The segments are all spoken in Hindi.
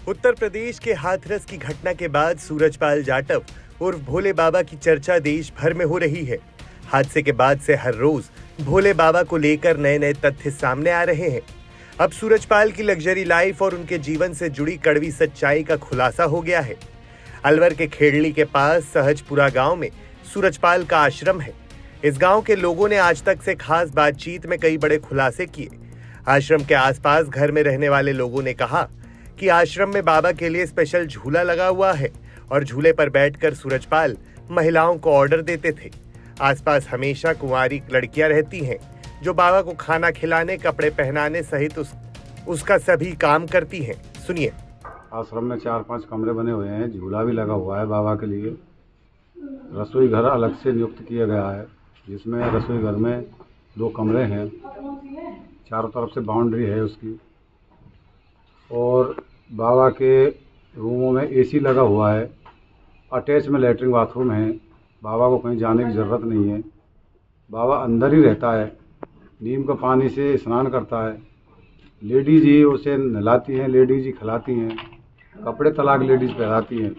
उत्तर प्रदेश के हाथरस की घटना के बाद सूरजपाल जाटव उर्फ भोले बाबा की चर्चा देश भर में हो रही है। हादसे के बाद से हर रोज भोले बाबा को लेकर नए नए तथ्य सामने आ रहे हैं। अब सूरजपाल की लग्जरी लाइफ और उनके जीवन से जुड़ी कड़वी सच्चाई का खुलासा हो गया है। अलवर के खेड़ली के पास सहजपुरा गांव में सूरजपाल का आश्रम है। इस गांव के लोगों ने आज तक से खास बातचीत में कई बड़े खुलासे किए। आश्रम के आसपास घर में रहने वाले लोगों ने कहा कि आश्रम में बाबा के लिए स्पेशल झूला लगा हुआ है और झूले पर बैठकर सूरजपाल महिलाओं को ऑर्डर देते थे। आसपास हमेशा कुंवारी लड़कियां रहती हैं जो बाबा को खाना खिलाने, कपड़े पहनाने सहित उसका सभी काम करती हैं। सुनिए। आश्रम में 4-5 कमरे बने हुए हैं, झूला भी लगा हुआ है बाबा के लिए। रसोई घर अलग से नियुक्त किया गया है, जिसमें रसोई घर में 2 कमरे हैं, चारों तरफ से बाउंड्री है उसकी। और बाबा के रूमों में एसी लगा हुआ है, अटैच में लैट्रिन बाथरूम है। बाबा को कहीं जाने की ज़रूरत नहीं है, बाबा अंदर ही रहता है। नीम का पानी से स्नान करता है। लेडीज ही उसे नहलाती हैं, लेडीज ही खिलाती हैं, कपड़े तलाक लेडीज पहनाती हैं।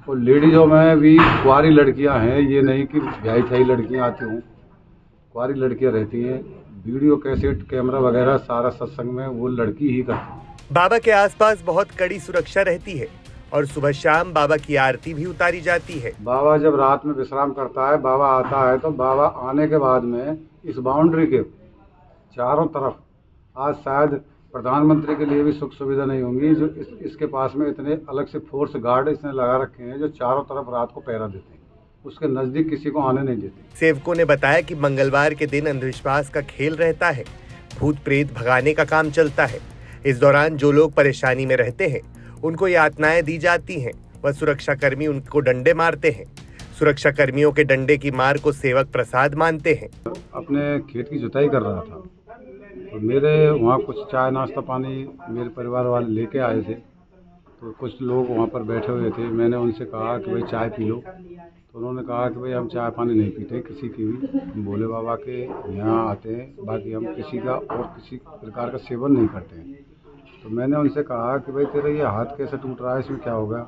और लेडीज़ों में भी कुंवारी लड़कियां हैं, ये नहीं कि ब्याही थाई लड़कियां आती हूँ, कुंवारी लड़कियां रहती हैं। वीडियो कैसेट कैमरा वगैरह सारा सत्संग में वो लड़की ही करती है। बाबा के आसपास बहुत कड़ी सुरक्षा रहती है और सुबह शाम बाबा की आरती भी उतारी जाती है। बाबा जब रात में विश्राम करता है, बाबा आता है, तो बाबा आने के बाद में इस बाउंड्री के चारों तरफ, आज शायद प्रधानमंत्री के लिए भी सुख सुविधा नहीं होंगी, जो इसके पास में इतने अलग से फोर्स गार्ड इसने लगा रखे हैं जो चारों तरफ रात को पहरा देते हैं, उसके नजदीक किसी को आने नहीं देते। सेवकों ने बताया कि मंगलवार के दिन अंधविश्वास का खेल रहता है, भूत प्रेत भगाने का काम चलता है। इस दौरान जो लोग परेशानी में रहते हैं उनको यातनाएं दी जाती हैं व सुरक्षा कर्मी उनको डंडे मारते हैं। सुरक्षा कर्मियों के डंडे की मार को सेवक प्रसाद मानते हैं। अपने खेत की जुताई कर रहा था, तो मेरे वहाँ कुछ चाय नाश्ता पानी मेरे परिवार वाले लेके आए थे, तो कुछ लोग वहाँ पर बैठे हुए थे। मैंने उनसे कहा कि भाई चाय पी लो, तो उन्होंने कहा कि भाई हम चाय पानी नहीं पीते किसी की भी, हम भोले बाबा के यहाँ आते हैं, बाकी हम किसी का और किसी प्रकार का सेवन नहीं करते हैं। तो मैंने उनसे कहा कि भाई तेरा ये हाथ कैसे टूट रहा है, इसमें क्या होगा?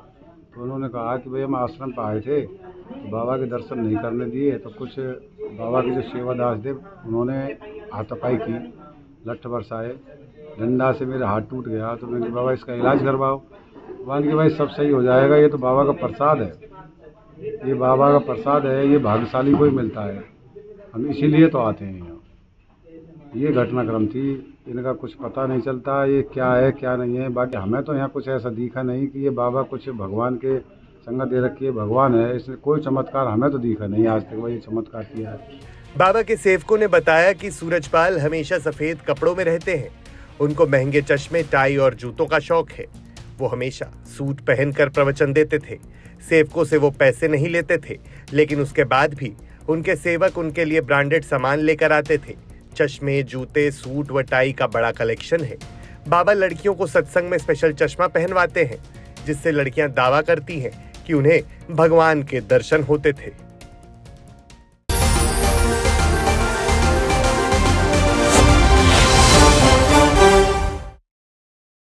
तो उन्होंने कहा कि भाई हम आश्रम पर आए थे, तो बाबा के दर्शन नहीं करने दिए, तो कुछ बाबा के जो सेवादास थे उन्होंने हाथापाई की, लठ बरसाए, डंडा से मेरा हाथ टूट गया। तो मैंने बाबा इसका इलाज करवाओ। बोला कि भाई सब सही हो जाएगा, ये तो बाबा का प्रसाद है, ये बाबा का प्रसाद है, ये भाग्यशाली को ही मिलता है, हम इसीलिए तो आते हैं यहाँ। ये घटनाक्रम थी, इनका कुछ पता नहीं चलता ये क्या है क्या नहीं है। बाकी हमें तो यहाँ कुछ ऐसा दिखा नहीं कि ये बाबा कुछ भगवान के संगत दे रखी है, भगवान है, इसने कोई चमत्कार हमें तो दिखा नहीं आज तक वही चमत्कार किया है। बाबा के सेवकों ने बताया कि सूरजपाल हमेशा सफेद कपड़ों में रहते हैं। उनको महंगे चश्मे, टाई और जूतों का शौक है। वो हमेशा सूट पहनकर प्रवचन देते थे। सेवकों से वो पैसे नहीं लेते थे, लेकिन उसके बाद भी उनके सेवक उनके लिए ब्रांडेड सामान लेकर आते थे। चश्मे, जूते, सूट व टाई का बड़ा कलेक्शन है। बाबा लड़कियों को सत्संग में स्पेशल चश्मा पहनवाते हैं, जिससे लड़कियां दावा करती हैं कि उन्हें भगवान के दर्शन होते थे।